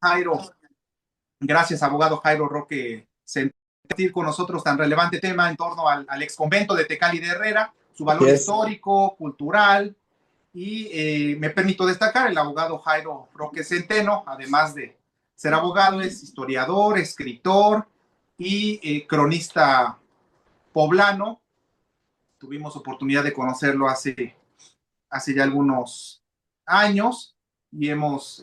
Jairo, gracias, abogado Jairo Roque, sentir con nosotros tan relevante tema en torno al ex convento de Tecali de Herrera, su valor Yes. histórico, cultural, y me permito destacar, el abogado Jairo Roque Centeno, además de ser abogado, es historiador, escritor y cronista poblano. Tuvimos oportunidad de conocerlo hace ya algunos años y hemos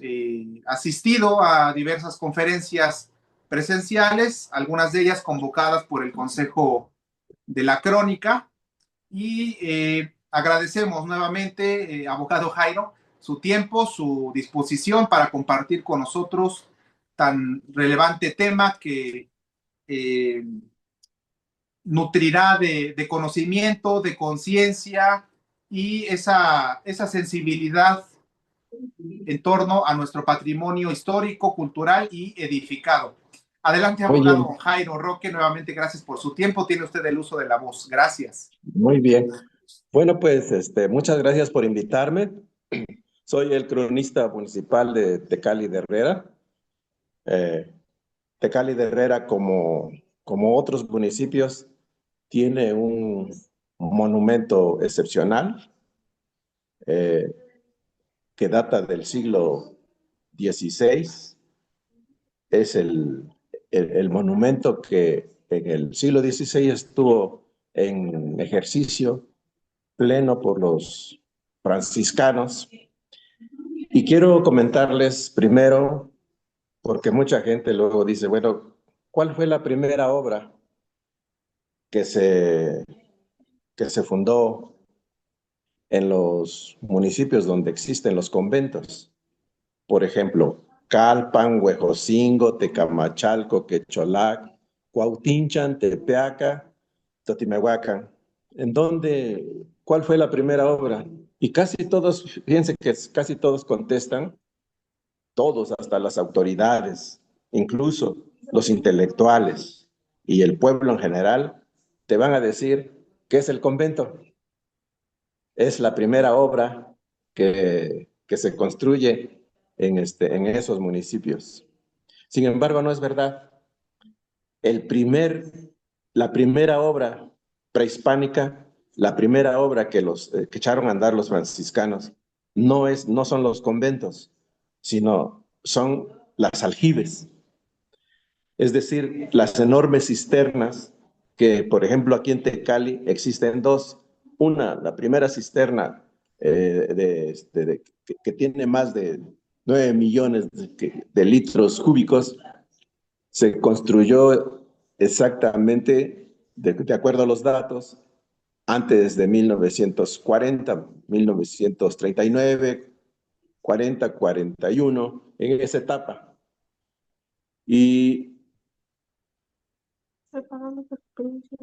asistido a diversas conferencias presenciales, algunas de ellas convocadas por el Consejo de la Crónica, y agradecemos nuevamente, abogado Jairo, su tiempo, su disposición para compartir con nosotros tan relevante tema que eh, nutrirá de conocimiento, de conciencia y esa sensibilidad en torno a nuestro patrimonio histórico, cultural y edificado. Adelante, Muy abogado bien, Jairo Roque, nuevamente gracias por su tiempo. Tiene usted el uso de la voz. Gracias. muy bien. Bueno, pues muchas gracias por invitarme. Soy el cronista municipal de Tecali de Herrera. Eh, Tecali de Herrera, como otros municipios, tiene un monumento excepcional eh, que data del siglo XVI. Es el monumento que en el siglo XVI estuvo en ejercicio pleno por los franciscanos. Y quiero comentarles primero, porque mucha gente luego dice, bueno, ¿cuál fue la primera obra que se, que se fundó en los municipios donde existen los conventos? Por ejemplo, Calpan, Huejocingo, Tecamachalco, Quecholac, Cuautinchan, Tepeaca, Totimehuacan. ¿Cuál fue la primera obra? Y casi todos, fíjense que casi todos contestan, todos, hasta las autoridades, incluso los intelectuales y el pueblo en general, te van a decir que es el convento. Es la primera obra que se construye en esos municipios. Sin embargo, no es verdad. El primer, la primera obra prehispánica, la primera obra que echaron a andar los franciscanos, no son los conventos, sino son las aljibes. Es decir, las enormes cisternas que, por ejemplo, aquí en Tecali existen dos. La primera cisterna que tiene más de 9 millones de litros cúbicos, se construyó exactamente, de acuerdo a los datos, antes de 1940, 1939, 40, 41, en esa etapa. Y Preparando la experiencia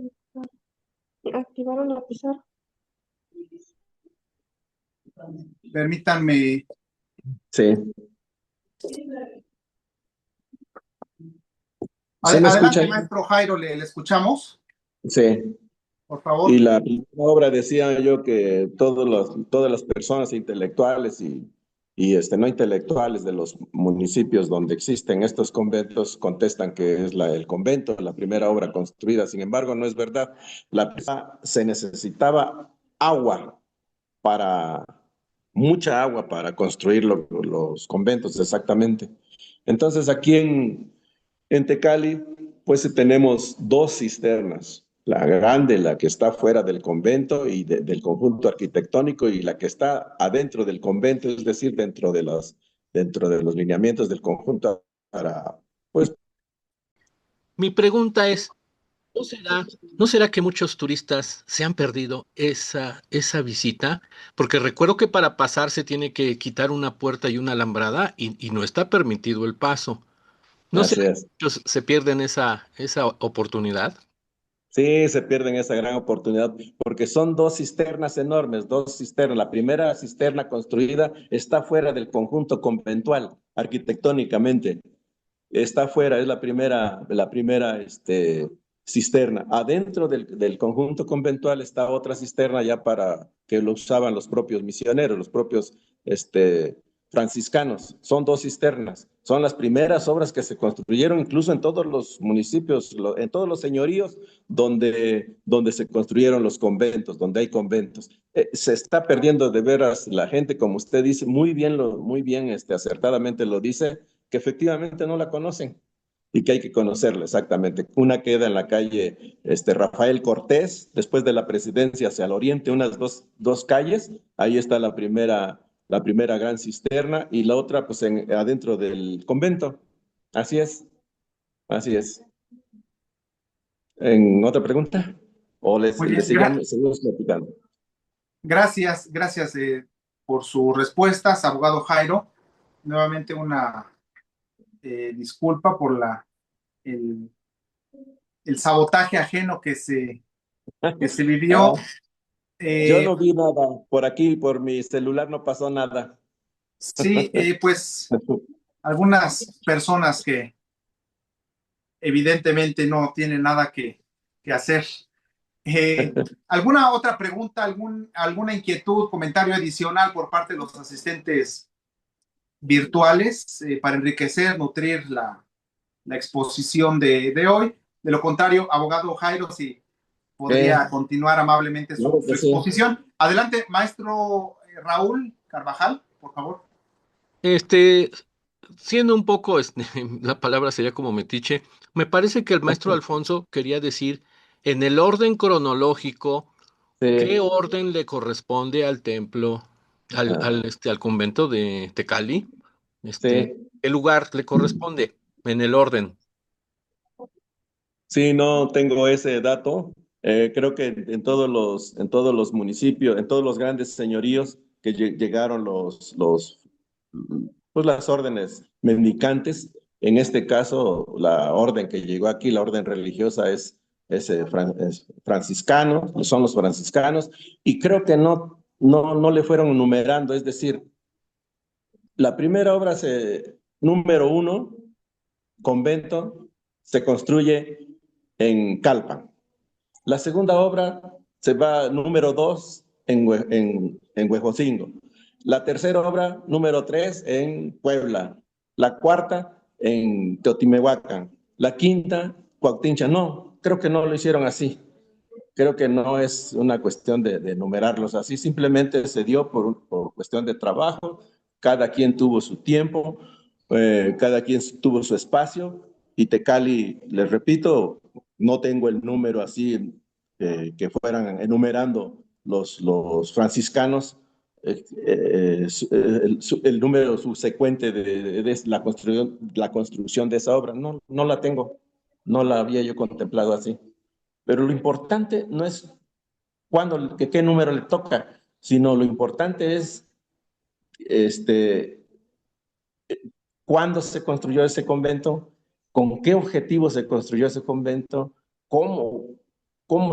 de activaron la pizarra. Permítanme. sí, ¿sí me Adelante, escuchan? maestro Jairo, le escuchamos, Sí. por Y favor. la primera obra decía yo que todas las personas intelectuales y no intelectuales de los municipios donde existen estos conventos contestan que es el convento, la primera obra construida. Sin embargo, no es verdad. Se necesitaba agua para, mucha agua para construir los conventos, exactamente. Entonces, aquí en Tecali, pues tenemos dos cisternas. La grande, la que está fuera del convento y del conjunto arquitectónico, y la que está adentro del convento, es decir, dentro de los lineamientos del conjunto para, pues, Mi pregunta es, ¿no será que muchos turistas se han perdido esa visita? Porque recuerdo que para pasar se tiene que quitar una puerta y una alambrada y no está permitido el paso. ¿No así será que es. muchos se pierden esa oportunidad? Sí, se pierden esa gran oportunidad porque son dos cisternas enormes, dos cisternas. La primera cisterna construida está fuera del conjunto conventual, arquitectónicamente. Está fuera, es la primera cisterna. Adentro del conjunto conventual está otra cisterna ya para que lo usaban los propios misioneros, los propios franciscanos. Son 2 cisternas. Son las primeras obras que se construyeron incluso en todos los municipios, en todos los señoríos donde se construyeron los conventos, donde hay conventos. Se está perdiendo de veras la gente, como usted dice, muy bien, acertadamente lo dice, que efectivamente no la conocen y que hay que conocerla exactamente. Una queda en la calle Rafael Cortés, después de la Presidencia hacia el oriente, unas dos calles, ahí está la primera gran cisterna, y la otra pues adentro del convento. Así es, así es. ¿En otra pregunta? ¿O les Muy bien, seguimos platicando? gracias por sus respuestas, abogado Jairo. Nuevamente una disculpa por el sabotaje ajeno que se vivió. Yo no vi nada. Por aquí, por mi celular, no pasó nada. Sí, pues algunas personas que evidentemente no tienen nada que hacer. ¿Alguna otra pregunta, alguna inquietud, comentario adicional por parte de los asistentes virtuales para enriquecer, nutrir la exposición de hoy? De lo contrario, abogado Jairo, si podría continuar amablemente su exposición. Adelante, maestro Raúl Carvajal, por favor. Siendo un poco, la palabra sería como metiche, me parece que el maestro Alfonso quería decir, en el orden cronológico, ¿qué orden le corresponde al templo, al convento de Tecali? ¿Qué lugar le corresponde en el orden? Sí, no tengo ese dato. Creo que en todos los municipios, en todos los grandes señoríos que llegaron pues las órdenes mendicantes, en este caso la orden que llegó aquí, la orden religiosa es franciscano, son los franciscanos, y creo que no le fueron numerando, es decir, la primera obra, número 1, convento, se construye en Calpan. La segunda obra se va número 2 en Huejotzingo. La tercera obra, número 3, en Puebla. La cuarta, en Teotimehuacán. La quinta, Cuautincha. No, creo que no lo hicieron así. Creo que no es una cuestión de numerarlos así, simplemente se dio por cuestión de trabajo, cada quien tuvo su tiempo, cada quien tuvo su espacio, y Tecali, les repito, no tengo el número así que fueran enumerando los franciscanos, el número subsecuente de la construcción de esa obra, no la tengo, no la había yo contemplado así. Pero lo importante no es qué número le toca, sino lo importante es cuándo se construyó ese convento, con qué objetivo se construyó ese convento, cómo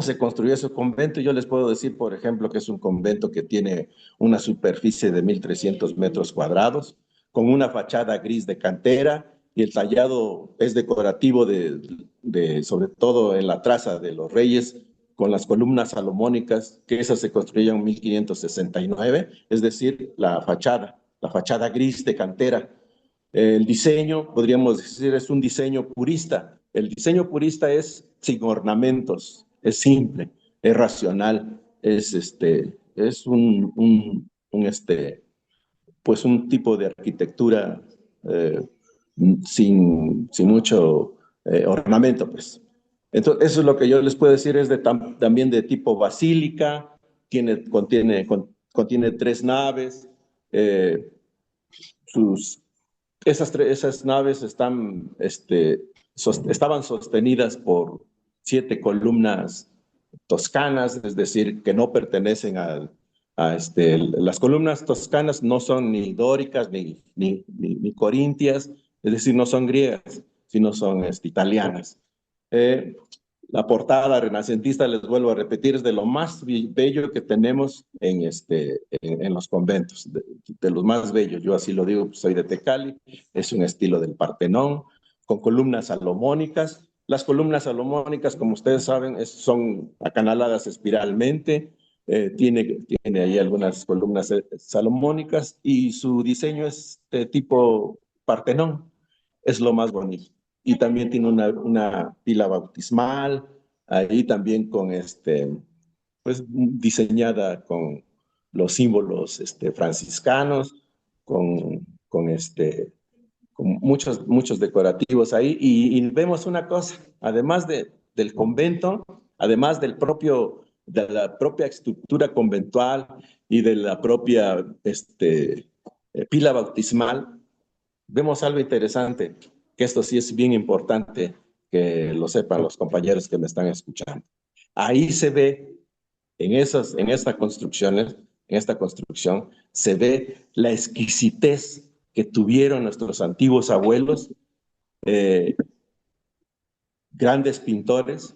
se construyó ese convento. Yo les puedo decir, por ejemplo, que es un convento que tiene una superficie de 1,300 metros cuadrados, con una fachada gris de cantera, y el tallado es decorativo sobre todo en la traza de los reyes, con las columnas salomónicas, que esas se construyeron en 1569, es decir, la fachada gris de cantera. El diseño, podríamos decir, es un diseño purista. El diseño purista es sin ornamentos, es simple, es racional, es pues un tipo de arquitectura sin mucho ornamento, pues. Entonces, eso es lo que yo les puedo decir, es también de tipo basílica, contiene 3 naves, esas naves estaban sostenidas por 7 columnas toscanas, es decir, que no pertenecen las columnas toscanas no son ni dóricas ni corintias, es decir, no son griegas, sino son italianas. La portada renacentista, les vuelvo a repetir, es de lo más bello que tenemos en los conventos, de los más bellos. Yo así lo digo, pues soy de Tecali, es un estilo del Partenón, con columnas salomónicas. Las columnas salomónicas, como ustedes saben, son acanaladas espiralmente, Tiene ahí algunas columnas salomónicas y su diseño es de tipo Partenón, es lo más bonito. Y también tiene una pila bautismal, ahí también con pues diseñada con los símbolos franciscanos, con muchos decorativos ahí. Y vemos una cosa, además del convento, además de la propia estructura conventual y de la propia pila bautismal, vemos algo interesante, que esto sí es bien importante que lo sepan los compañeros que me están escuchando. Ahí se ve, en esta construcción, se ve la exquisitez que tuvieron nuestros antiguos abuelos, eh, grandes pintores,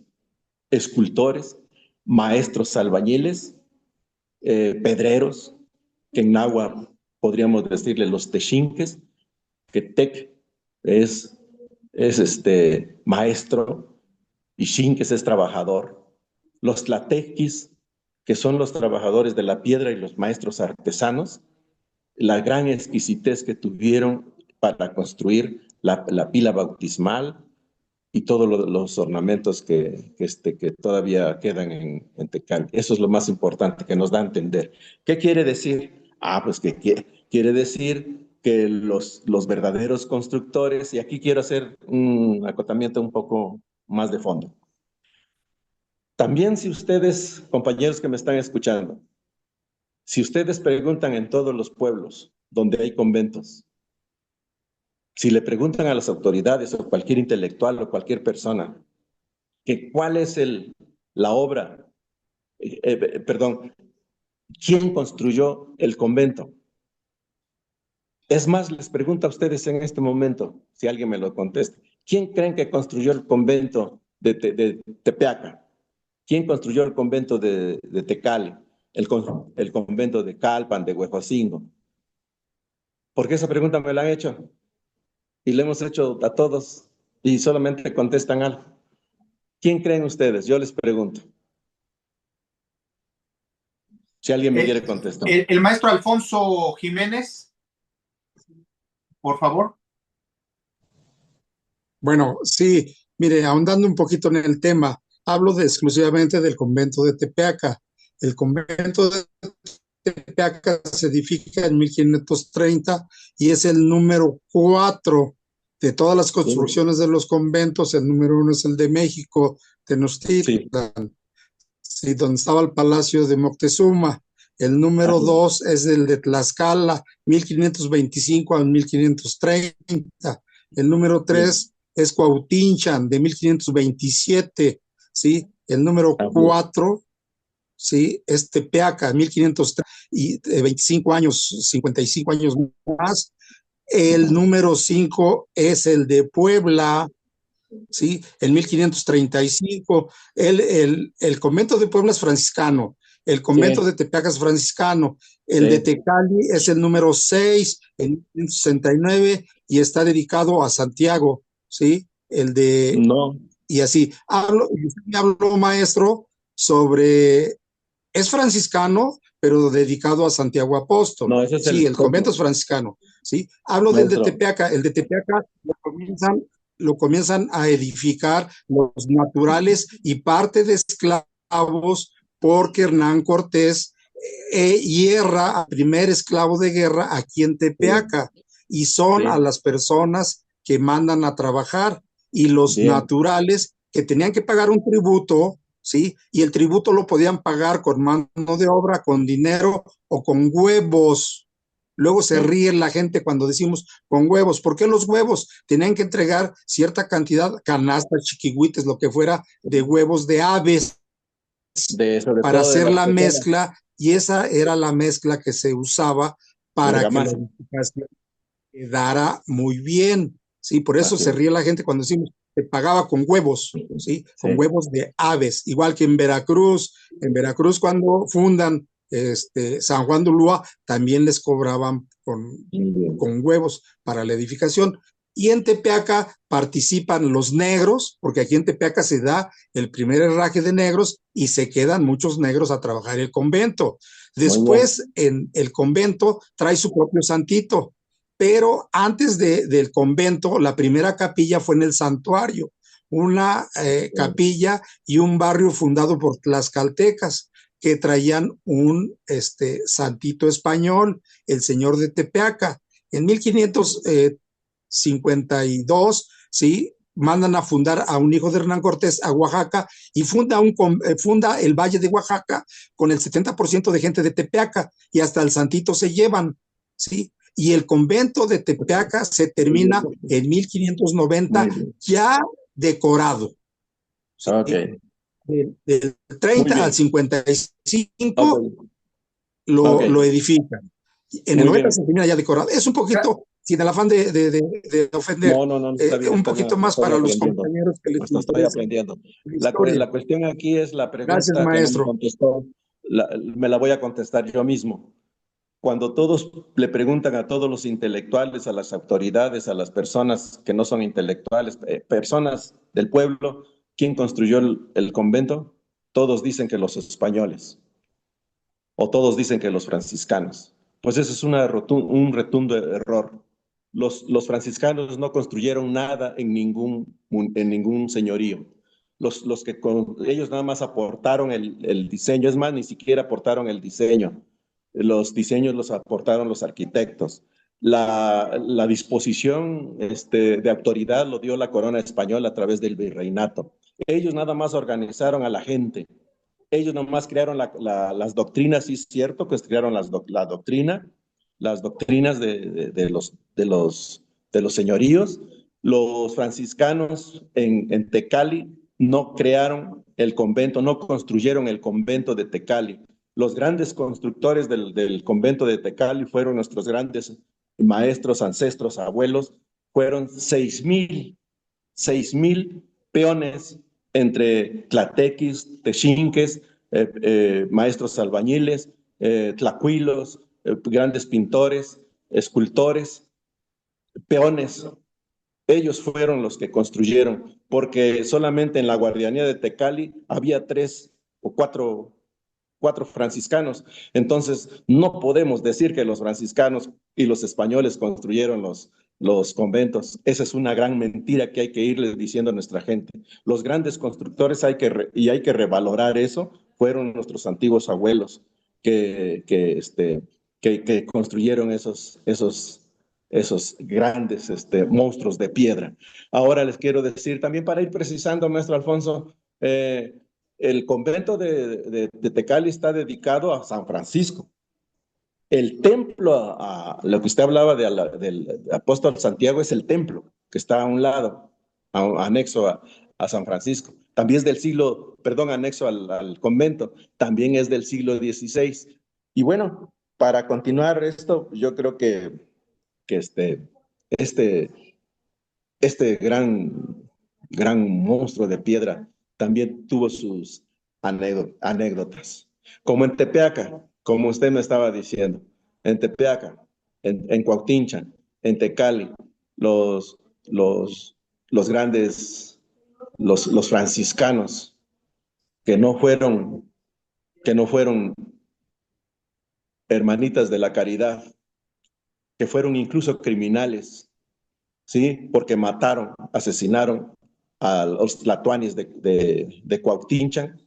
escultores, maestros albañiles, pedreros, que en náhuatl podríamos decirle los texinques, que tec es maestro y xinques es trabajador. Los tlatequis, que son los trabajadores de la piedra y los maestros artesanos, la gran exquisitez que tuvieron para construir la pila bautismal y todos los ornamentos que todavía quedan en Tecali. Eso es lo más importante que nos da a entender. ¿Qué quiere decir? Pues que quiere decir que los verdaderos constructores, y aquí quiero hacer un acotamiento un poco más de fondo. También si ustedes, compañeros que me están escuchando, si ustedes preguntan en todos los pueblos donde hay conventos, si le preguntan a las autoridades o cualquier intelectual o cualquier persona que cuál es la obra, perdón, quién construyó el convento. Es más, les pregunto a ustedes en este momento, si alguien me lo contesta, ¿quién creen que construyó el convento de Tepeaca? ¿Quién construyó el convento de Tecali? El convento de Calpan, de Huejocingo. Porque esa pregunta me la han hecho y le hemos hecho a todos y solamente contestan algo. ¿Quién creen ustedes? Yo les pregunto. Si alguien me quiere contestar. El maestro Alfonso Jiménez, por favor. Bueno, sí, mire, ahondando un poquito en el tema, hablo exclusivamente del convento de Tepeaca. El convento de Tepeaca se edifica en 1530 y es el número 4 de todas las construcciones de los conventos. El número 1 es el de México, Tenochtitlan, sí, donde estaba el palacio de Moctezuma. El número 2 es el de Tlaxcala, 1525 a 1530. El número 3 es Cuautinchan, de 1527, ¿sí? El número 4, ¿sí? Es Tepeaca, 1530, y 25 años, 55 años más. El número 5 es el de Puebla, ¿sí? En 1535. El convento de Puebla es franciscano, el convento de Tepeaca es franciscano, el de Tecali es el número 6, en 1569, y está dedicado a Santiago, ¿sí? Y así. Hablo, maestro, sobre, es franciscano, pero dedicado a Santiago Apóstol. No, ese es el convento es franciscano, ¿sí? Hablo maestro. Del de Tepeaca. El de Tepeaca lo comienzan a edificar los naturales y parte de esclavos, porque Hernán Cortés hierra al primer esclavo de guerra aquí en Tepeaca, y son a las personas que mandan a trabajar, y los naturales que tenían que pagar un tributo, ¿sí? Y el tributo lo podían pagar con mano de obra, con dinero o con huevos. Luego se ríe la gente cuando decimos con huevos. ¿Por qué los huevos? Tenían que entregar cierta cantidad, canastas, chiquihuites, lo que fuera, de huevos de aves para hacer la mezcla, y esa era la mezcla que se usaba para que la edificación quedara muy bien, ¿sí? Por eso se ríe la gente cuando decimos que pagaba con huevos, ¿sí? Con huevos de aves, igual que en Veracruz. En Veracruz, cuando fundan San Juan de Ulúa, también les cobraban con huevos para la edificación. Y en Tepeaca participan los negros, porque aquí en Tepeaca se da el primer herraje de negros y se quedan muchos negros a trabajar el convento. Después, en el convento trae su propio santito, pero antes del convento, la primera capilla fue en el santuario, una capilla y un barrio fundado por tlaxcaltecas que traían un santito español, el señor de Tepeaca. En 1552, ¿sí? Mandan a fundar a un hijo de Hernán Cortés a Oaxaca y funda el Valle de Oaxaca con el 70% de gente de Tepeaca y hasta el santito se llevan, ¿sí? Y el convento de Tepeaca se termina en 1590 ya decorado. ¿Sí? Ok. Del 30 al 55 lo edifican. En el 90 se termina ya decorado. Es un poquito, sin el afán de ofender, No, está bien, un poquito más para los compañeros que les estoy aprendiendo. La cuestión aquí es la pregunta. Gracias, que maestro. no me contestó, me la voy a contestar yo mismo. Cuando todos le preguntan a todos los intelectuales, a las autoridades, a las personas que no son intelectuales, personas del pueblo, ¿quién construyó el convento? Todos dicen que los españoles, o todos dicen que los franciscanos. Pues eso es un rotundo error. Los franciscanos no construyeron nada en ningún señorío. Ellos nada más aportaron el diseño, es más, ni siquiera aportaron el diseño. Los diseños los aportaron los arquitectos. La disposición de autoridad lo dio la corona española a través del virreinato. Ellos nada más organizaron a la gente. Ellos nomás crearon las doctrinas, sí es cierto que crearon las doctrinas de los señoríos. Los franciscanos en Tecali no crearon el convento, no construyeron el convento de Tecali. Los grandes constructores del convento de Tecali fueron nuestros grandes maestros, ancestros, abuelos. Fueron 6,000 peones entre tlatequis, texinques, maestros albañiles, tlacuilos, grandes pintores, escultores, peones. Ellos fueron los que construyeron, porque solamente en la guardianía de Tecali había 3 o 4 franciscanos. Entonces, no podemos decir que los franciscanos y los españoles construyeron los conventos. Esa es una gran mentira que hay que irles diciendo a nuestra gente. Los grandes constructores hay que revalorar eso, fueron nuestros antiguos abuelos que construyeron esos grandes monstruos de piedra. Ahora les quiero decir, también para ir precisando, maestro Alfonso, el convento de Tecali está dedicado a San Francisco. El templo, lo que usted hablaba del apóstol Santiago, es el templo que está a un lado, anexo a San Francisco. También es del anexo al convento, también es del siglo XVI. Y bueno, para continuar esto, yo creo que este gran monstruo de piedra también tuvo sus anécdotas. Como en Tepeaca, como usted me estaba diciendo, en Tepeaca, en Cuauhtinchan, en Tecali, los grandes, los franciscanos que no fueron hermanitas de la caridad, que fueron incluso criminales, ¿sí? Porque asesinaron a los tlatoanis de Cuauhtinchan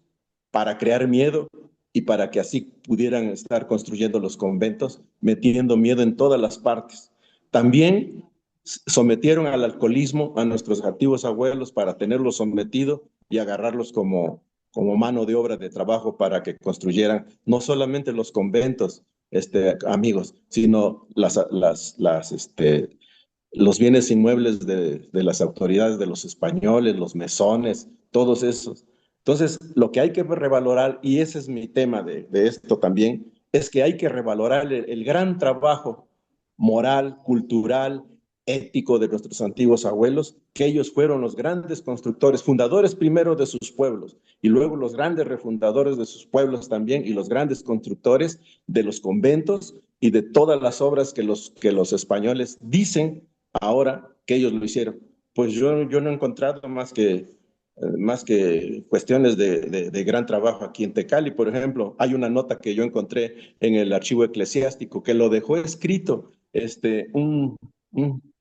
para crear miedo y para que así pudieran estar construyendo los conventos, metiendo miedo en todas las partes. También sometieron al alcoholismo a nuestros antiguos abuelos para tenerlos sometidos y agarrarlos como mano de obra de trabajo para que construyeran no solamente los conventos, amigos, sino los bienes inmuebles de las autoridades de los españoles, los mesones, todos esos. Entonces, lo que hay que revalorar, y ese es mi tema de esto también, es que hay que revalorar el gran trabajo moral, cultural, ético de nuestros antiguos abuelos, que ellos fueron los grandes constructores, fundadores primero de sus pueblos, y luego los grandes refundadores de sus pueblos también, y los grandes constructores de los conventos y de todas las obras que los españoles dicen ahora que ellos lo hicieron. Pues yo no he encontrado más que cuestiones de gran trabajo aquí en Tecali. Por ejemplo, hay una nota que yo encontré en el archivo eclesiástico que lo dejó escrito un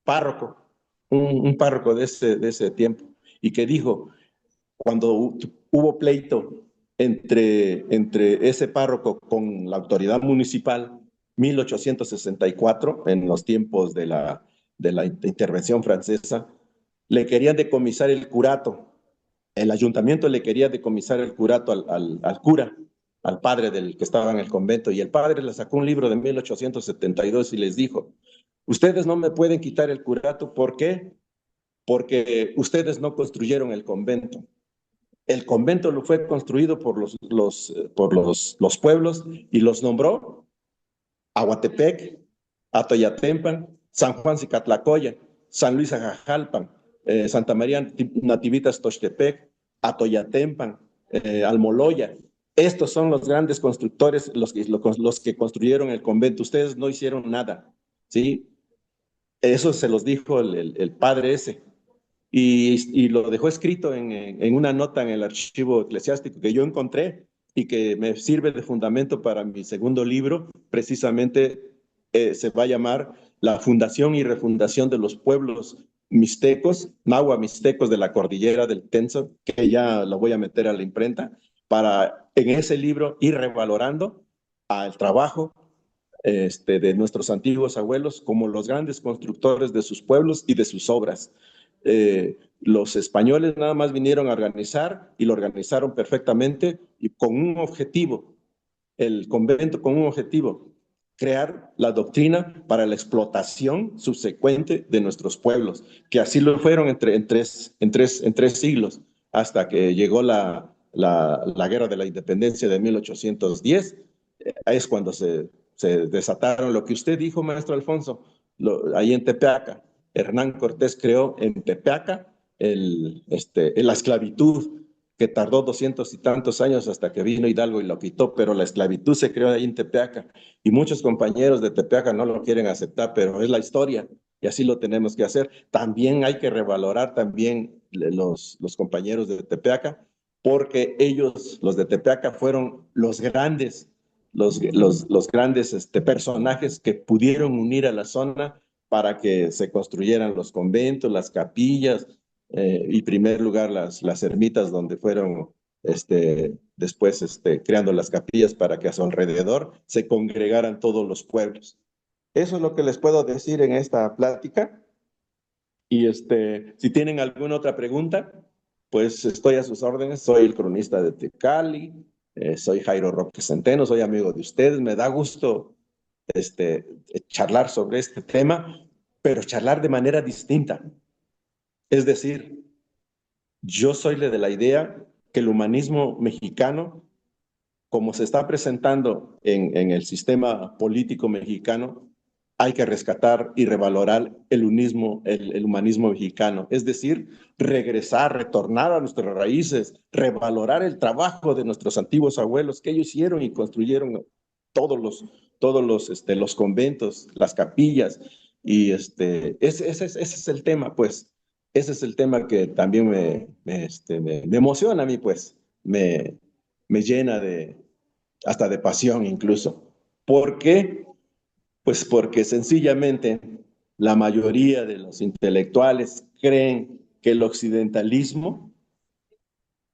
párroco, un párroco de ese tiempo, y que dijo, cuando hubo pleito entre ese párroco con la autoridad municipal, 1864, en los tiempos de la intervención francesa, le querían decomisar el curato. El ayuntamiento le quería decomisar el curato al cura, al padre del que estaba en el convento, y el padre le sacó un libro de 1872 y les dijo, ustedes no me pueden quitar el curato, ¿por qué? Porque ustedes no construyeron el convento. El convento lo fue construido por los pueblos y los nombró Aguatepec, Atoyatempan, San Juan Cicatlacoya, San Luis Ajajalpan, Santa María Nativitas Tochtepec, Atoyatempan, Almoloya. Estos son los grandes constructores, los que construyeron el convento. Ustedes no hicieron nada, ¿sí? Eso se los dijo el padre ese. Y lo dejó escrito en una nota en el archivo eclesiástico que yo encontré y que me sirve de fundamento para mi segundo libro. Precisamente se va a llamar La fundación y refundación de los pueblos mixtecos, nahua mixtecos de la cordillera del Tenzo, que ya lo voy a meter a la imprenta, para en ese libro ir revalorando al trabajo de nuestros antiguos abuelos como los grandes constructores de sus pueblos y de sus obras. Los españoles nada más vinieron a organizar y lo organizaron perfectamente y con un objetivo, el convento con un objetivo, crear la doctrina para la explotación subsecuente de nuestros pueblos, que así lo fueron en tres siglos, hasta que llegó la Guerra de la Independencia de 1810, es cuando se desataron lo que usted dijo, maestro Alfonso, ahí en Tepeaca. Hernán Cortés creó en Tepeaca la esclavitud, que tardó 200 y tantos años hasta que vino Hidalgo y lo quitó, pero la esclavitud se creó ahí en Tepeaca. Y muchos compañeros de Tepeaca no lo quieren aceptar, pero es la historia y así lo tenemos que hacer. También hay que revalorar también los compañeros de Tepeaca, porque ellos, los de Tepeaca, fueron los grandes personajes que pudieron unir a la zona para que se construyeran los conventos, las capillas, y en primer lugar las ermitas donde fueron después creando las capillas para que a su alrededor se congregaran todos los pueblos. Eso es lo que les puedo decir en esta plática. Y si tienen alguna otra pregunta, pues estoy a sus órdenes. Soy el cronista de Tecali, soy Jairo Roque Centeno, soy amigo de ustedes. Me da gusto charlar sobre este tema, pero charlar de manera distinta. Es decir, yo soy de la idea que el humanismo mexicano, como se está presentando en el sistema político mexicano, hay que rescatar y revalorar el humanismo mexicano. Es decir, retornar a nuestras raíces, revalorar el trabajo de nuestros antiguos abuelos, que ellos hicieron y construyeron todos los conventos, las capillas. Y ese es el tema, pues. Ese es el tema que también me emociona a mí, pues. Me llena hasta de pasión incluso. ¿Por qué? Pues porque sencillamente la mayoría de los intelectuales creen que el occidentalismo,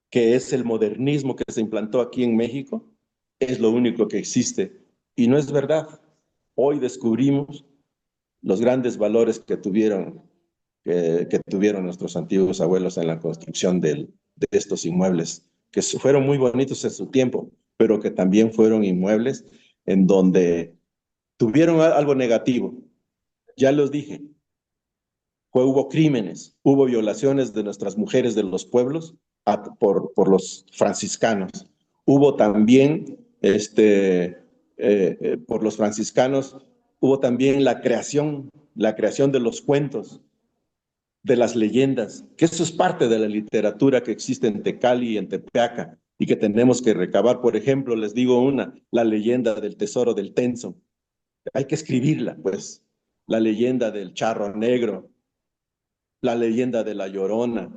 que es el modernismo que se implantó aquí en México, es lo único que existe. Y no es verdad. Hoy descubrimos los grandes valores que tuvieron nuestros antiguos abuelos en la construcción de estos inmuebles, que fueron muy bonitos en su tiempo, pero que también fueron inmuebles en donde tuvieron algo negativo. Ya los dije, hubo crímenes, hubo violaciones de nuestras mujeres de los pueblos por los franciscanos. Hubo también, por los franciscanos, hubo también la creación de los cuentos, de las leyendas, que eso es parte de la literatura que existe en Tecali y en Tepeaca y que tenemos que recabar. Por ejemplo, les digo la leyenda del tesoro del Tenzo. Hay que escribirla, pues, la leyenda del charro negro, la leyenda de la Llorona,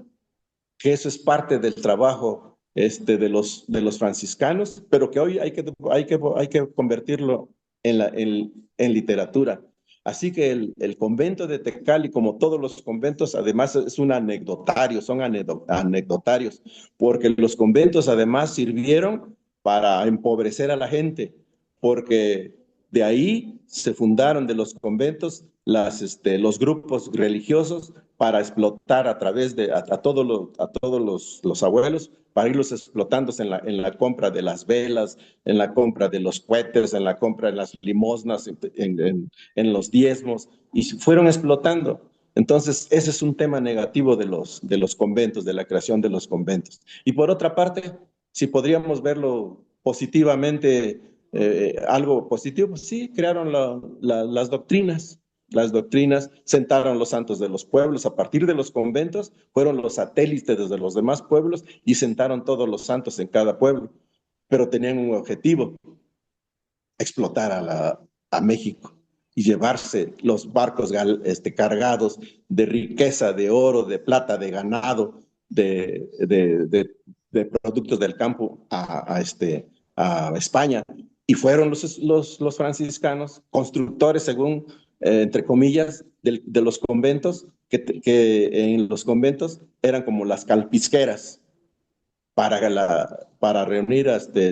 que eso es parte del trabajo de los franciscanos, pero que hoy hay que convertirlo en literatura. Así que el convento de Tecali, como todos los conventos, además es un anecdotario, son anecdotarios, porque los conventos además sirvieron para empobrecer a la gente, porque de ahí se fundaron de los conventos los grupos religiosos para explotar a través de a todos los abuelos, para irlos explotando en la compra de las velas, en la compra de los cohetes, en la compra de las limosnas, en los diezmos, y fueron explotando. Entonces, ese es un tema negativo de los conventos, de la creación de los conventos. Y por otra parte, si podríamos verlo positivamente, algo positivo, pues sí, crearon las doctrinas, sentaron los santos de los pueblos, a partir de los conventos fueron los satélites de los demás pueblos y sentaron todos los santos en cada pueblo, pero tenían un objetivo: explotar a México y llevarse los barcos cargados de riqueza, de oro, de plata, de ganado, de productos del campo a España. Y fueron los franciscanos, constructores, según, entre comillas, de los conventos, que en los conventos eran como las calpisqueras para reunir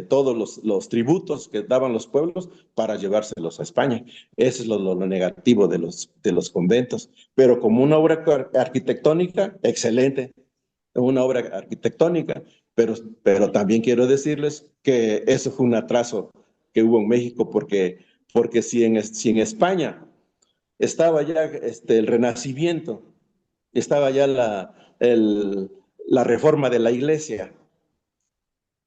todos los tributos que daban los pueblos para llevárselos a España. Eso es lo negativo de los conventos. Pero como una obra arquitectónica, excelente, una obra arquitectónica, pero también quiero decirles que eso fue un atraso que hubo en México, porque si en España estaba ya el Renacimiento, estaba ya la reforma de la iglesia,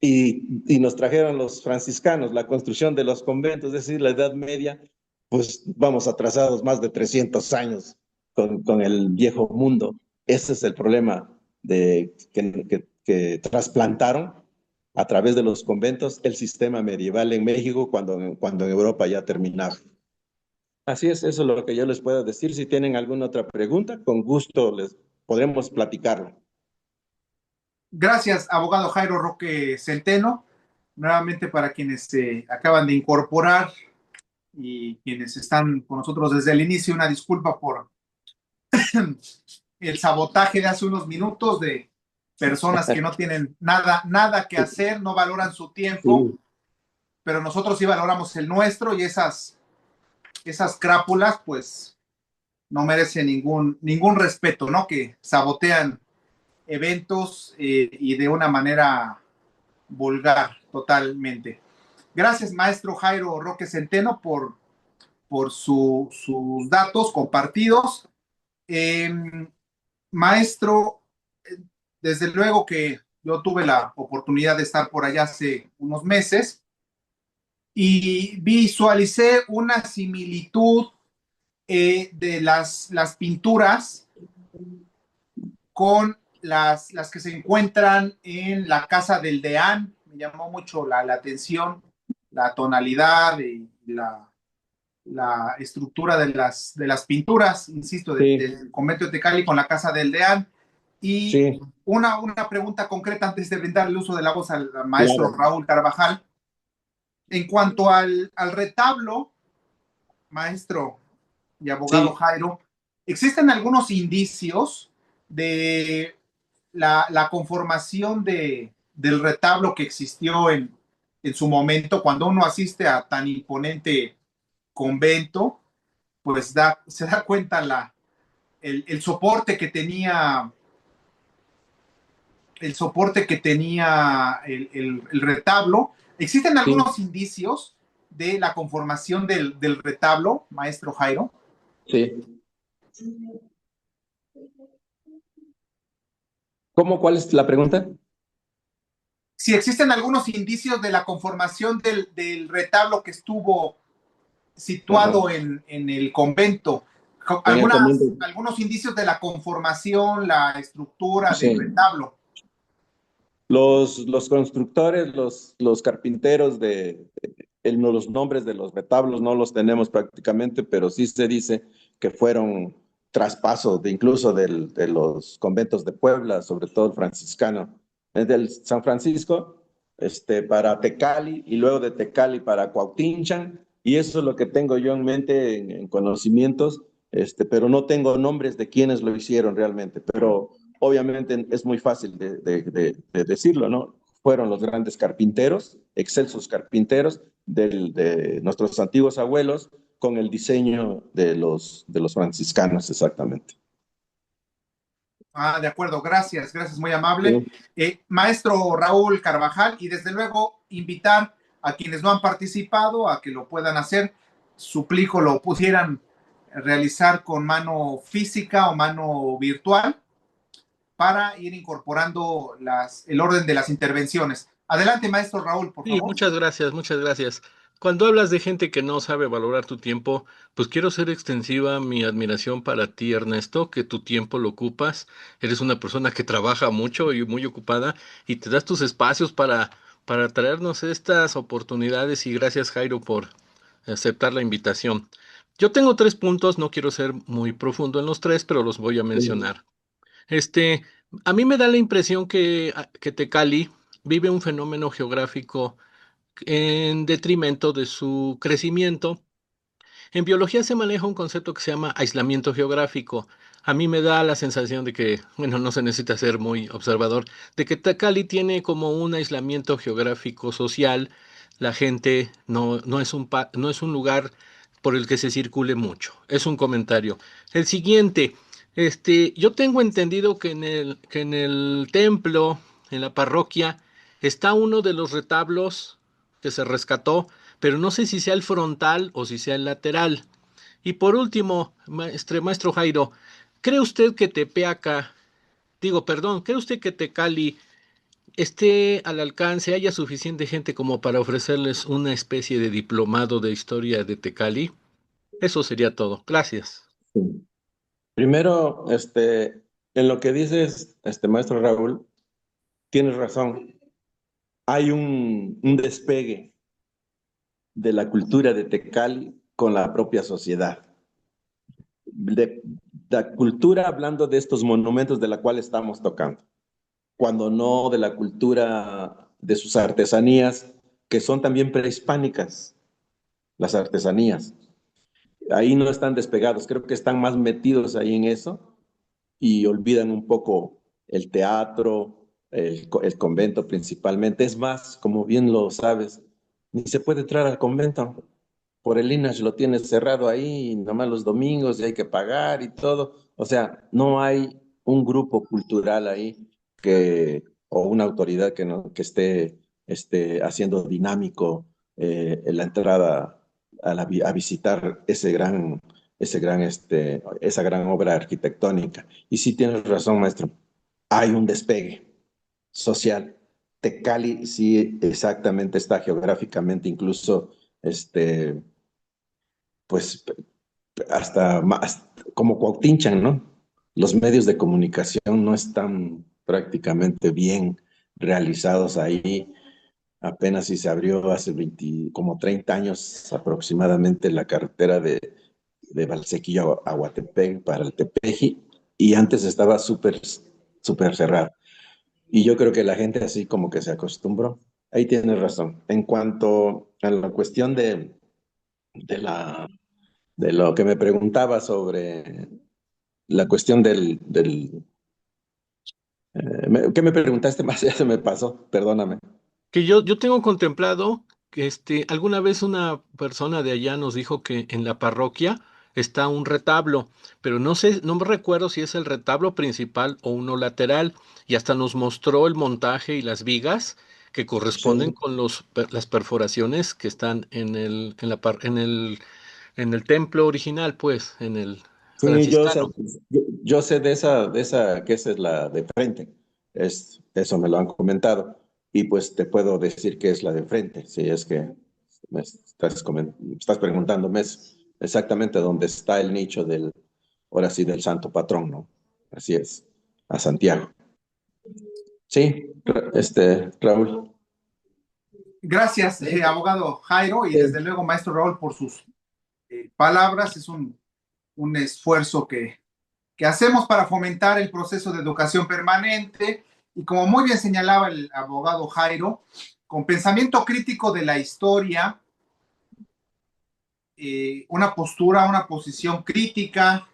y nos trajeron los franciscanos la construcción de los conventos, es decir, la Edad Media, pues vamos atrasados más de 300 años con el viejo mundo. Ese es el problema que trasplantaron a través de los conventos el sistema medieval en México cuando en Europa ya terminaba. Así es, eso es lo que yo les puedo decir. Si tienen alguna otra pregunta, con gusto les podremos platicarlo. Gracias, abogado Jairo Roque Centeno. Nuevamente, para quienes se acaban de incorporar y quienes están con nosotros desde el inicio, una disculpa por el sabotaje de hace unos minutos de personas que no tienen nada que hacer, no valoran su tiempo, pero nosotros sí valoramos el nuestro, y esas crápulas pues no merecen ningún respeto, ¿no? Que sabotean eventos y de una manera vulgar totalmente. Gracias, maestro Jairo Roque Centeno, por sus datos compartidos. Maestro, desde luego que yo tuve la oportunidad de estar por allá hace unos meses y visualicé una similitud de las pinturas con las que se encuentran en la casa del deán. Me llamó mucho la atención la tonalidad y la estructura de las pinturas, insisto, del convento de Tecali con la casa del deán. Y sí, una pregunta concreta antes de brindar el uso de la voz al maestro Raúl Carvajal. En cuanto al retablo, maestro y abogado Jairo, ¿existen algunos indicios de la conformación del retablo que existió en su momento? Cuando uno asiste a tan imponente convento, pues se da cuenta el soporte que tenía el retablo. ¿Existen algunos indicios de la conformación del retablo, maestro Jairo? Sí. ¿Cómo? ¿Cuál es la pregunta? Si existen algunos indicios de la conformación del retablo que estuvo situado en el convento. Algunos indicios de la conformación, la estructura del retablo. Los constructores, los carpinteros los nombres de los retablos no los tenemos prácticamente, pero sí se dice que fueron traspaso de incluso de los conventos de Puebla, sobre todo el franciscano, del San Francisco, para Tecali y luego de Tecali para Cuautinchan, y eso es lo que tengo yo en mente en conocimientos, pero no tengo nombres de quienes lo hicieron realmente, pero obviamente es muy fácil de decirlo, ¿no? Fueron los grandes carpinteros, excelsos carpinteros de nuestros antiguos abuelos, con el diseño de los franciscanos, exactamente. Ah, de acuerdo, gracias, gracias, muy amable. Sí. Maestro Raúl Carvajal, y desde luego invitar a quienes no han participado a que lo puedan hacer. Suplico lo pudieran realizar con mano física o mano virtual para ir incorporando el orden de las intervenciones. Adelante, maestro Raúl, por Sí, favor. muchas gracias, muchas gracias. Cuando hablas de gente que no sabe valorar tu tiempo, pues quiero ser extensiva mi admiración para ti, Ernesto, que tu tiempo lo ocupas. Eres una persona que trabaja mucho y muy ocupada y te das tus espacios para traernos estas oportunidades y gracias, Jairo, por aceptar la invitación. Yo tengo 3 puntos, no quiero ser muy profundo en los 3, pero los voy a mencionar. Este, a mí me da la impresión que Tecali vive un fenómeno geográfico en detrimento de su crecimiento. En biología se maneja un concepto que se llama aislamiento geográfico. A mí me da la sensación de que, bueno, no se necesita ser muy observador, de que Tecali tiene como un aislamiento geográfico social. La gente no es un lugar por el que se circule mucho. Es un comentario. El siguiente, yo tengo entendido que en el templo, en la parroquia, está uno de los retablos que se rescató, pero no sé si sea el frontal o si sea el lateral. Y por último, maestro Jairo, ¿cree usted que cree usted que Tecali esté al alcance, haya suficiente gente como para ofrecerles una especie de diplomado de historia de Tecali? Eso sería todo. Gracias. Sí. Primero, en lo que dices, maestro Raúl, tienes razón. Hay un despegue de la cultura de Tecali con la propia sociedad. De la cultura hablando de estos monumentos de la cual estamos tocando, cuando no de la cultura de sus artesanías, que son también prehispánicas, las artesanías. Ahí no están despegados, creo que están más metidos ahí en eso y olvidan un poco el teatro, el convento principalmente. Es más, como bien lo sabes, ni se puede entrar al convento. Por el INAH lo tienes cerrado ahí, nomás los domingos y hay que pagar y todo. O sea, no hay un grupo cultural ahí o una autoridad que esté haciendo dinámico la entrada a visitar esa gran obra arquitectónica. Y sí tienes razón, maestro, hay un despegue social. Tecali sí exactamente está geográficamente, incluso pues hasta más como Cuautinchan, ¿no? Los medios de comunicación no están prácticamente bien realizados ahí. Apenas si se abrió hace 20, como 30 años aproximadamente la carretera de Valsequillo a Guatepec para el Tepeji, y antes estaba súper cerrado. Y yo creo que la gente así como que se acostumbró. Ahí tienes razón. En cuanto a la cuestión de la, de lo que me preguntaba sobre la cuestión ¿qué me preguntaste más? Ya se me pasó, perdóname. Que yo tengo contemplado que alguna vez una persona de allá nos dijo que en la parroquia está un retablo, pero no sé, no me recuerdo si es el retablo principal o uno lateral, y hasta nos mostró el montaje y las vigas que corresponden Sí, con las perforaciones que están en el templo original, pues, en el sí, franciscano. yo sé de esa, que esa es la de frente. Eso me lo han comentado. Y pues te puedo decir que es la de frente, si es que estás preguntándome es exactamente dónde está el nicho ahora sí, del santo patrón, ¿no? Así es, a Santiago. Sí, Raúl. Gracias, abogado Jairo, y desde Sí, luego, maestro Raúl, por sus palabras. Es un esfuerzo que ¿Qué hacemos para fomentar el proceso de educación permanente? Y como muy bien señalaba el abogado Jairo, con pensamiento crítico de la historia, una postura, una posición crítica.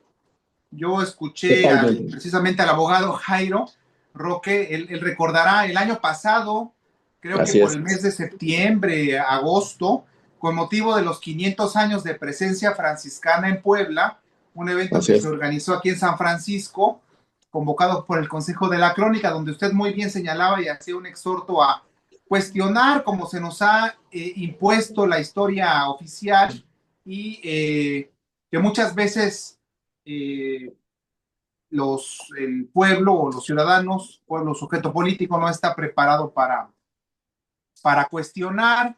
Yo escuché Totalmente. precisamente al abogado Jairo Roque, él recordará el año pasado, creo que Así por es. el mes de septiembre, agosto, con motivo de los 500 años de presencia franciscana en Puebla, un evento Así que se es. organizó aquí en San Francisco, convocado por el Consejo de la Crónica, donde usted muy bien señalaba y hacía un exhorto a cuestionar cómo se nos ha impuesto la historia oficial y que muchas veces eh, el pueblo o los ciudadanos, pueblo sujeto político, no está preparado para cuestionar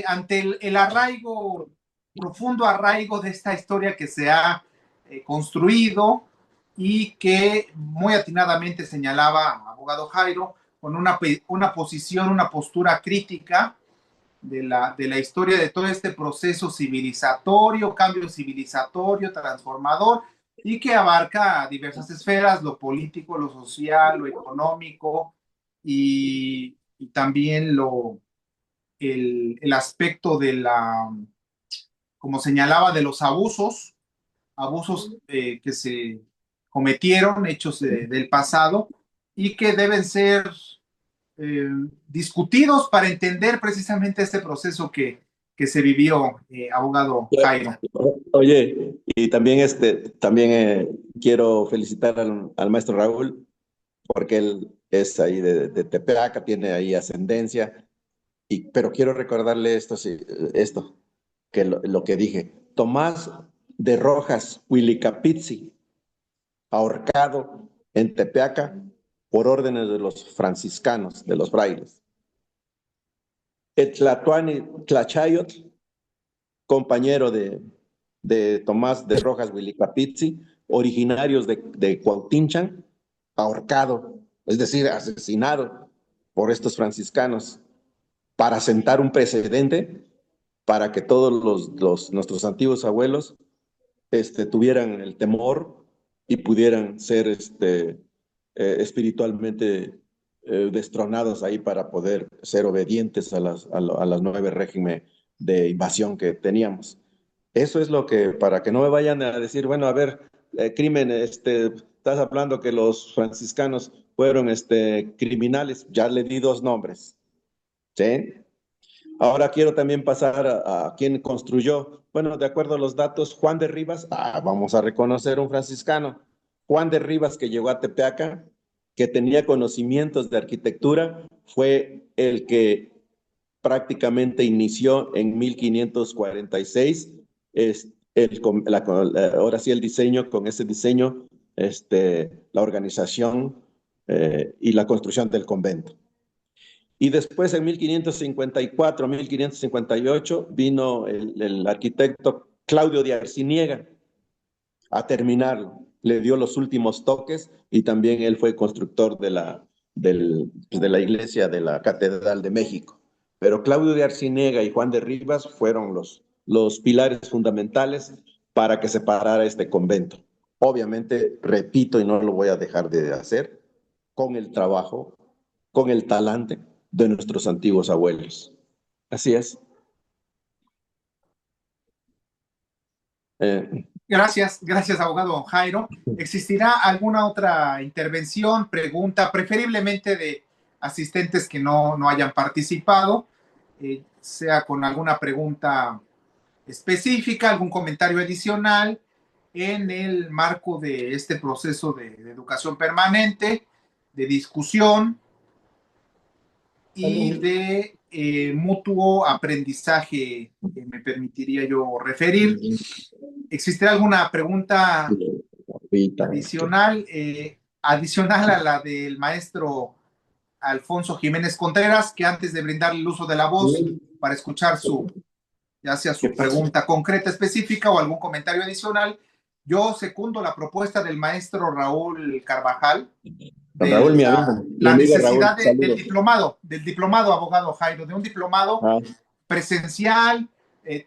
ante el arraigo, profundo arraigo de esta historia que se ha construido y que muy atinadamente señalaba abogado Jairo, con una posición, una postura crítica de la historia de todo este proceso civilizatorio, cambio civilizatorio, transformador, y que abarca diversas esferas, lo político, lo social, lo económico y también el aspecto de la, como señalaba, de los abusos que se cometieron, hechos del pasado, y que deben ser eh, discutidos para entender precisamente este proceso que se vivió, abogado Jairo. Oye, y también, también quiero felicitar al maestro Raúl, porque él es ahí de Tepeaca, tiene ahí ascendencia, pero quiero recordarle esto, sí, esto que lo que dije. Tomás de Rojas Huilicapizzi, ahorcado en Tepeaca por órdenes de los franciscanos, de los frailes. Etlatuani Tlachayot, compañero de Tomás de Rojas Huilicapizzi, originarios de Cuautinchan, ahorcado, es decir, asesinado por estos franciscanos para sentar un precedente para que todos nuestros antiguos abuelos tuvieran el temor y pudieran ser espiritualmente destronados ahí para poder ser obedientes a las nueve régimen de invasión que teníamos. Eso es lo que, para que no me vayan a decir, bueno, a ver, crimen, estás hablando que los franciscanos fueron criminales, ya le di dos nombres, ¿sí? Ahora quiero también pasar a quien construyó. Bueno, de acuerdo a los datos, Juan de Rivas, vamos a reconocer un franciscano. Juan de Rivas, que llegó a Tepeaca, que tenía conocimientos de arquitectura, fue el que prácticamente inició en 1546 ahora sí el diseño, con ese diseño, la organización y la construcción del convento. Y después en 1554, 1558 vino el arquitecto Claudio de Arciniega a terminarlo. Le dio los últimos toques y también él fue constructor de la iglesia de la Catedral de México. Pero Claudio de Arciniega y Juan de Rivas fueron los pilares fundamentales para que se parara este convento. Obviamente, repito y no lo voy a dejar de hacer, con el trabajo, con el talante de nuestros antiguos abuelos. Así es. Gracias, abogado Jairo. ¿Existirá alguna otra intervención, pregunta, preferiblemente de asistentes que no hayan participado, sea con alguna pregunta específica, algún comentario adicional en el marco de este proceso de educación permanente, de discusión y de mutuo aprendizaje, que me permitiría yo referir? ¿Existe alguna pregunta adicional, adicional a la del maestro Alfonso Jiménez Contreras, que antes de brindarle el uso de la voz para escuchar ya sea su pregunta concreta, específica o algún comentario adicional, yo secundo la propuesta del maestro Raúl Carvajal de Raúl, mi amigo, la Raúl, necesidad del diplomado, abogado Jairo, de un diplomado presencial,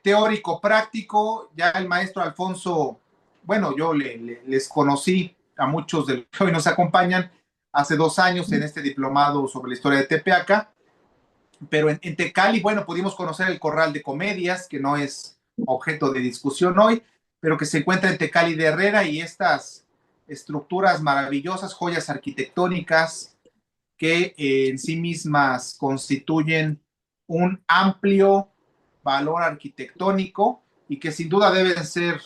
teórico, práctico. Ya el maestro Alfonso bueno, yo les conocí a muchos de los que hoy nos acompañan hace 2 años en este diplomado sobre la historia de Tepeaca, pero en Tecali, bueno, pudimos conocer el Corral de Comedias, que no es objeto de discusión hoy, pero que se encuentra en Tecali de Herrera, y estas estructuras maravillosas, joyas arquitectónicas que en sí mismas constituyen un amplio valor arquitectónico y que sin duda deben ser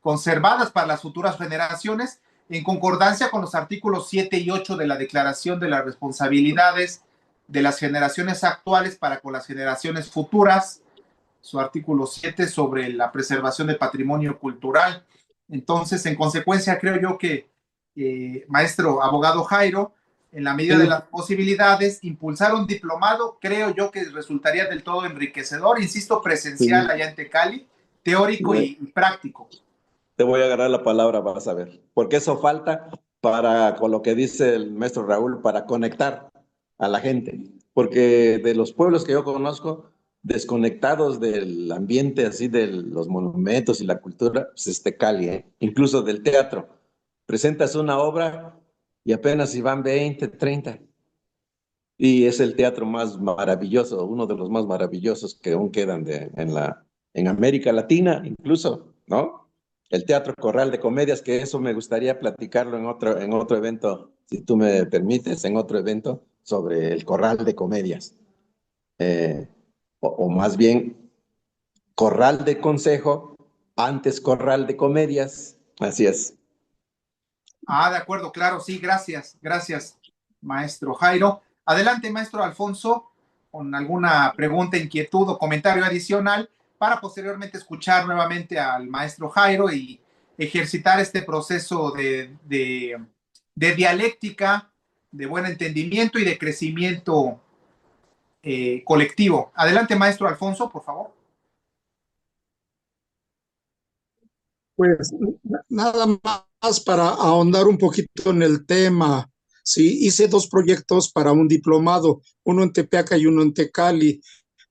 conservadas para las futuras generaciones en concordancia con los artículos 7 y 8 de la Declaración de las Responsabilidades de las Generaciones Actuales para con las generaciones futuras, su artículo 7 sobre la preservación del patrimonio cultural. Entonces, en consecuencia, creo yo que, maestro abogado Jairo, en la medida de las posibilidades, impulsar un diplomado, creo yo que resultaría del todo enriquecedor, insisto, presencial allá en Tecali, teórico y práctico. Te voy a agarrar la palabra, vas a ver, porque eso falta para, con lo que dice el maestro Raúl, para conectar a la gente, porque de los pueblos que yo conozco, desconectados del ambiente así de los monumentos y la cultura, pues es Tecali, ¿eh? Incluso del teatro. Presentas una obra y apenas si van 20, 30. Y es el teatro más maravilloso, uno de los más maravillosos que aún quedan en América Latina, incluso, ¿no? El Teatro Corral de Comedias, que eso me gustaría platicarlo en otro evento, si tú me permites, en otro evento sobre el Corral de Comedias. O más bien, Corral de Consejo, antes Corral de Comedias. Así es. De acuerdo, claro, sí, gracias, maestro Jairo. Adelante, maestro Alfonso, con alguna pregunta, inquietud o comentario adicional para posteriormente escuchar nuevamente al maestro Jairo y ejercitar este proceso de dialéctica, de buen entendimiento y de crecimiento colectivo. Adelante, maestro Alfonso, por favor. Pues nada más para ahondar un poquito en el tema. Sí, hice 2 proyectos para un diplomado, uno en Tepeaca y uno en Tecali.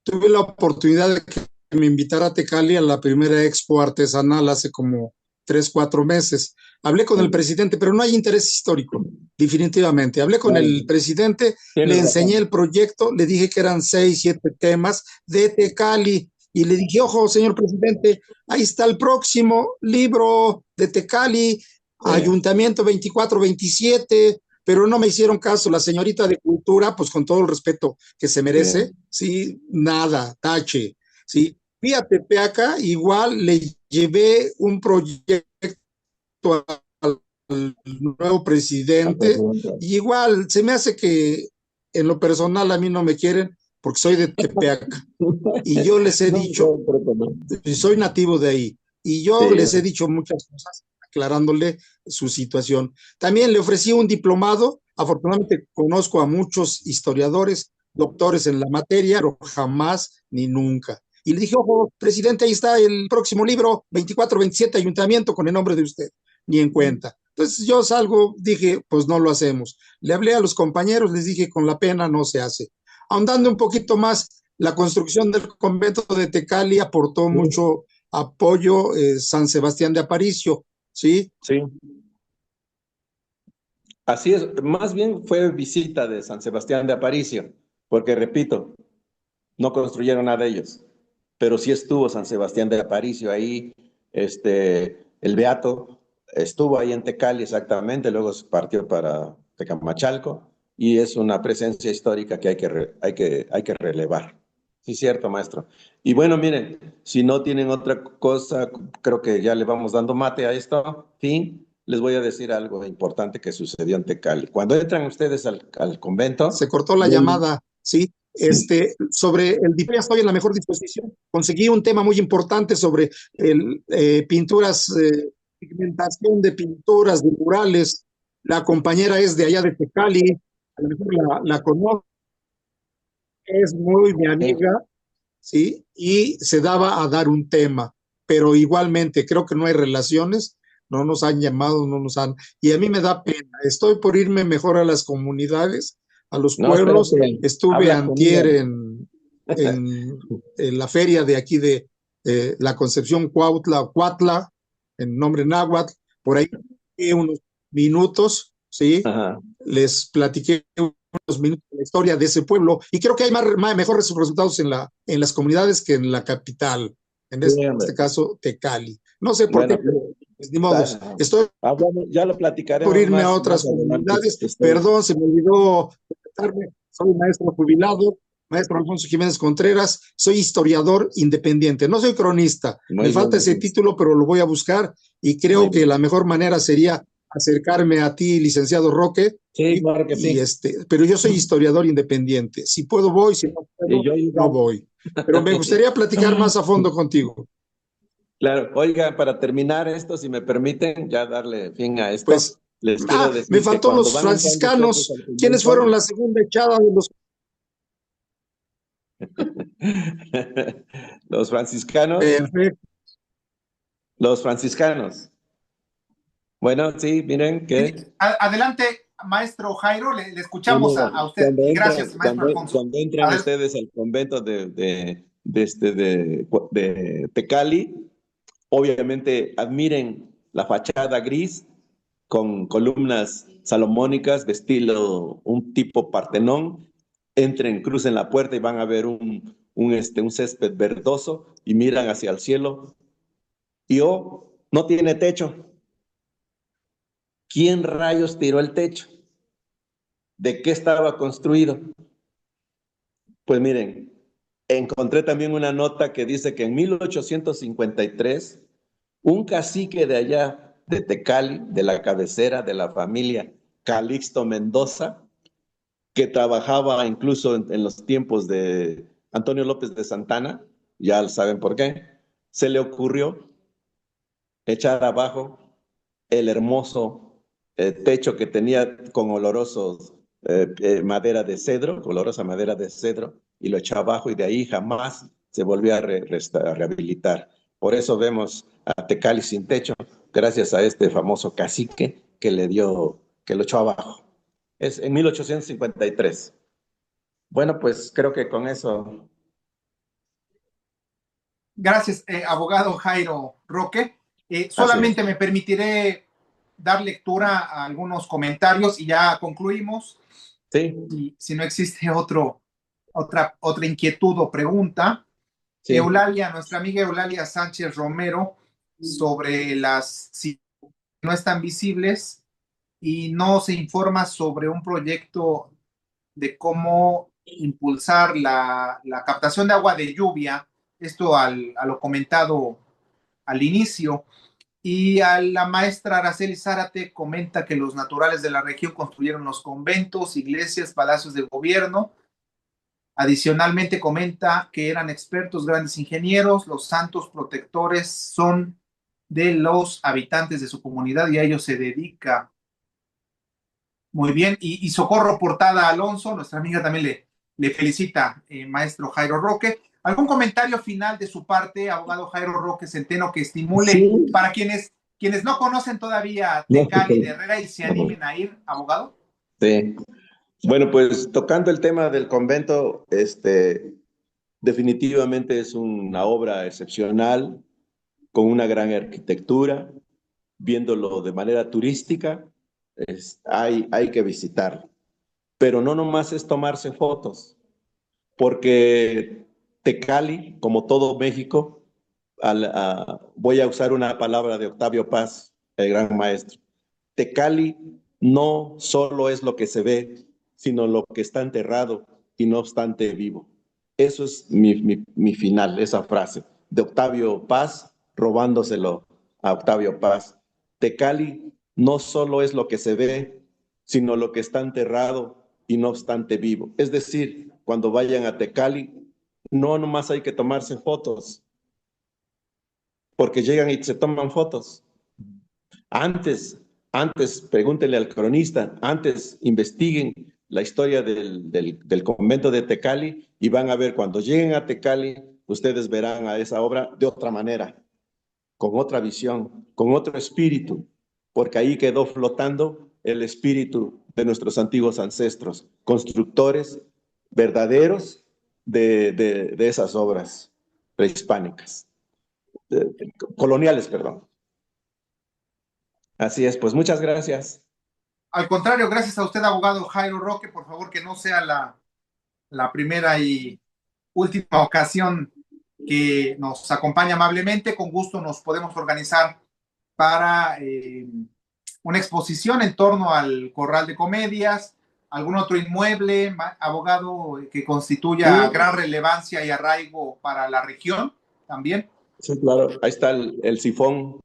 Tuve la oportunidad de que me invitara a Tecali a la primera expo artesanal hace como 3, 4 meses. Hablé con el presidente, pero no hay interés histórico, definitivamente. Hablé con el presidente, le enseñé el proyecto, le dije que eran 6, 7 temas de Tecali y le dije, ojo, señor presidente, ahí está el próximo libro de Tecali, Ayuntamiento 24-27, pero no me hicieron caso. La señorita de Cultura, pues con todo el respeto que se merece, sí, nada, tache, sí. Fui a Tepeaca, igual le llevé un proyecto al nuevo presidente, y igual se me hace que en lo personal a mí no me quieren porque soy de Tepeaca. Y yo les he dicho, soy nativo de ahí, y yo les he dicho muchas cosas aclarándole su situación. También le ofrecí un diplomado, afortunadamente conozco a muchos historiadores, doctores en la materia, pero jamás ni nunca. Y le dije, ojo, presidente, ahí está el próximo libro, 24-27, Ayuntamiento, con el nombre de usted, ni en cuenta. Entonces yo salgo, dije, pues no lo hacemos. Le hablé a los compañeros, les dije, con la pena no se hace. Ahondando un poquito más, la construcción del convento de Tecali aportó mucho apoyo San Sebastián de Aparicio, ¿sí? Sí. Así es, más bien fue visita de San Sebastián de Aparicio, porque repito, no construyeron nada de ellos, pero sí estuvo San Sebastián de Aparicio ahí, el Beato estuvo ahí en Tecali exactamente, luego se partió para Tecamachalco, y es una presencia histórica que hay que relevar. Sí, cierto, maestro. Y bueno, miren, si no tienen otra cosa, creo que ya le vamos dando mate a esto, fin. Les voy a decir algo importante que sucedió en Tecali. Cuando entran ustedes al convento... Se cortó la llamada, ¿sí? Sobre el diploma estoy en la mejor disposición. Conseguí un tema muy importante sobre pinturas, pigmentación de pinturas, de murales. La compañera es de allá de Tecali, a lo mejor la conozco, es muy mi amiga, ¿sí? Y se daba a dar un tema, pero igualmente creo que no hay relaciones, no nos han llamado, no nos han... Y a mí me da pena, estoy por irme mejor a las comunidades, a los pueblos. Estuve antier en la feria de aquí de la Concepción Cuautla, en nombre náhuatl, por ahí unos minutos, ¿sí? Ajá. Les platiqué unos minutos de la historia de ese pueblo y creo que hay mejores resultados en las comunidades que en la capital, en Sí, hombre. este caso, Tecali. No sé por qué, Bueno, pero pues, ni modos. Estoy bueno, ya lo por platicaremos irme a más otras adelante. comunidades. Perdón, se me olvidó presentarme. Soy maestro jubilado, maestro Alfonso Jiménez Contreras. Soy historiador independiente. No soy cronista. Muy Me bien, falta ese Alfonso. título, pero lo voy a buscar y creo Muy que bien. la mejor manera sería acercarme a ti, licenciado Roque. Sí, claro que Y sí. pero yo soy historiador independiente. Si puedo, voy. Si no Y puedo, yo no igual. voy. Pero me gustaría platicar más a fondo contigo. Claro, oiga, para terminar esto, si me permiten, ya darle fin a esto, Pues, les quiero me decir que faltó cuando los van entrando ustedes franciscanos. al ¿Quiénes fueron convento, la segunda echada de los... los franciscanos, Perfecto. los franciscanos. Bueno, sí, miren Sí, que, adelante, maestro Jairo, le sí, escuchamos mira, a usted y gracias, maestro Alfonso. cuando entran Adel- ustedes al convento de Tecali, obviamente admiren la fachada gris con columnas salomónicas de estilo un tipo Partenón. Entren, crucen la puerta y van a ver un césped verdoso y miran hacia el cielo. Y oh, no tiene techo. ¿Quién rayos tiró el techo? ¿De qué estaba construido? Pues miren, encontré también una nota que dice que en 1853 un cacique de allá, de Tecali, de la cabecera de la familia Calixto Mendoza, que trabajaba incluso en los tiempos de Antonio López de Santana, ya saben por qué, se le ocurrió echar abajo el hermoso techo que tenía con olorosos madera de cedro, olorosa madera de cedro, y lo echó abajo y de ahí jamás se volvió a rehabilitar. Por eso vemos a Tecali sin techo, gracias a este famoso cacique que le dio, que lo echó abajo. Es en 1853. Bueno, pues creo que con eso. Gracias, abogado Jairo Roque. Así es. Solamente me permitiré dar lectura a algunos comentarios y ya concluimos. Sí, Si no existe otra inquietud o pregunta, sí. nuestra amiga Eulalia Sánchez Romero, sobre si no están visibles y no se informa sobre un proyecto de cómo impulsar la captación de agua de lluvia, esto a lo comentado al inicio. Y a la maestra Araceli Zárate comenta que los naturales de la región construyeron los conventos, iglesias, palacios de gobierno. Adicionalmente comenta que eran expertos, grandes ingenieros, los santos protectores son de los habitantes de su comunidad y a ellos se dedica. Muy bien, y Socorro Portada Alonso, nuestra amiga también le felicita, maestro Jairo Roque. ¿Algún comentario final de su parte, abogado Jairo Roque Centeno, que estimule Sí. para quienes no conocen todavía No, Tecali de Herrera y se animen a ir, abogado? sí. Bueno, pues tocando el tema del convento, definitivamente es una obra excepcional, con una gran arquitectura, viéndolo de manera turística, hay que visitarlo. Pero no nomás es tomarse fotos, porque Tecali, como todo México, voy a usar una palabra de Octavio Paz, el gran maestro. Tecali no solo es lo que se ve, sino lo que está enterrado y no obstante vivo. Eso es mi final, esa frase de Octavio Paz, robándoselo a Octavio Paz. Tecali no solo es lo que se ve, sino lo que está enterrado y no obstante vivo. Es decir, cuando vayan a Tecali, no nomás hay que tomarse fotos, porque llegan y se toman fotos. Antes, pregúntenle al cronista, antes investiguen la historia del convento de Tecali y van a ver, cuando lleguen a Tecali, ustedes verán a esa obra de otra manera, con otra visión, con otro espíritu, porque ahí quedó flotando el espíritu de nuestros antiguos ancestros, constructores verdaderos de esas obras prehispánicas, coloniales, perdón. Así es, pues muchas gracias. Al contrario, gracias a usted, abogado Jairo Roque, por favor que no sea la primera y última ocasión que nos acompaña amablemente. Con gusto nos podemos organizar para una exposición en torno al Corral de Comedias, algún otro inmueble, abogado, que constituya Sí, gran relevancia y arraigo para la región también. sí, claro. Ahí está el sifón.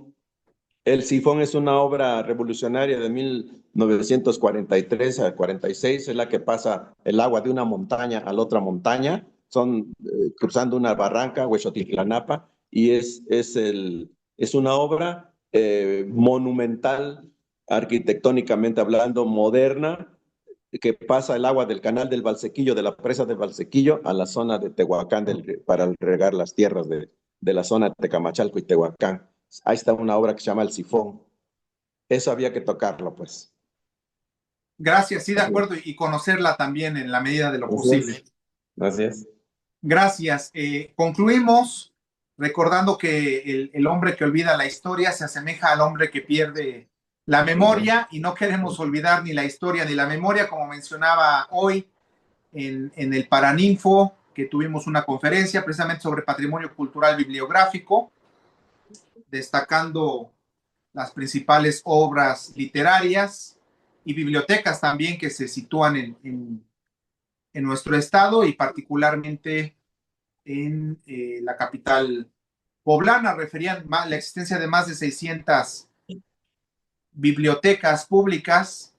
El sifón es una obra revolucionaria de 1943 a 46. Es la que pasa el agua de una montaña a la otra montaña. Son cruzando una barranca, Huexotitlanapa, y es una obra monumental, arquitectónicamente hablando, moderna, que pasa el agua del canal del Valsequillo, de la presa del Valsequillo, a la zona de Tehuacán para regar las tierras de la zona de Tecamachalco y Tehuacán. Ahí está una obra que se llama El Sifón. Eso había que tocarlo, pues. Gracias, sí, de Así acuerdo, y conocerla también en la medida de lo posible. es. Así es. Gracias. Concluimos recordando que el hombre que olvida la historia se asemeja al hombre que pierde la memoria, y no queremos olvidar ni la historia ni la memoria, como mencionaba hoy en el Paraninfo, que tuvimos una conferencia precisamente sobre patrimonio cultural bibliográfico, destacando las principales obras literarias y bibliotecas también que se sitúan en nuestro estado, y particularmente en la capital poblana. Referían la existencia de más de 600 bibliotecas públicas,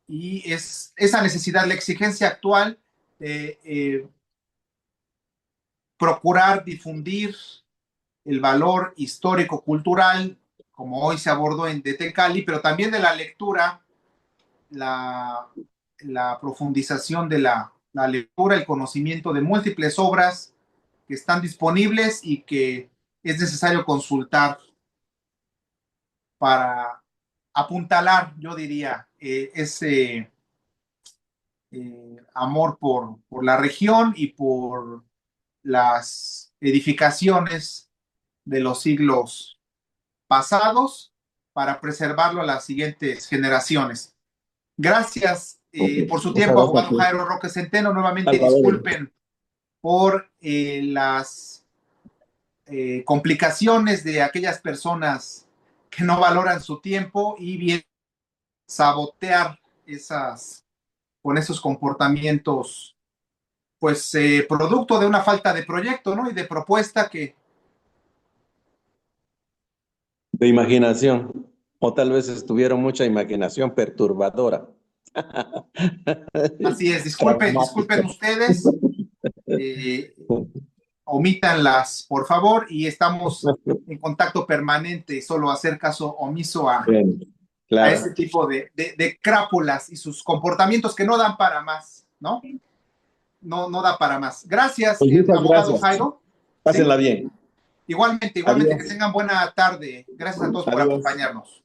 y es esa necesidad, la exigencia actual de procurar difundir el valor histórico-cultural, como hoy se abordó en Tecali, pero también de la lectura, la, la profundización de la lectura, el conocimiento de múltiples obras que están disponibles y que es necesario consultar para apuntalar, yo diría, ese amor por la región y por las edificaciones de los siglos pasados, para preservarlo a las siguientes generaciones. Gracias por su Muchas tiempo, gracias a abogado ti. Jairo Roque Centeno. Nuevamente Salvador. disculpen por las complicaciones de aquellas personas que no valoran su tiempo y bien sabotear con esos comportamientos, pues producto de una falta de proyecto, ¿no? Y de propuesta que... De imaginación. O tal vez tuvieron mucha imaginación perturbadora. Así es, disculpen Traumática. ustedes, eh, omítanlas, por favor, y estamos en contacto permanente, y solo hacer caso omiso Bien, a ese claro. tipo de crápulas y sus comportamientos que no dan para más, ¿no? No da para más. Gracias, Pues muchas abogado gracias. Jairo. ¿Sí? Pásenla bien. Igualmente, que Adiós. tengan buena tarde. Gracias a todos por Adiós. acompañarnos.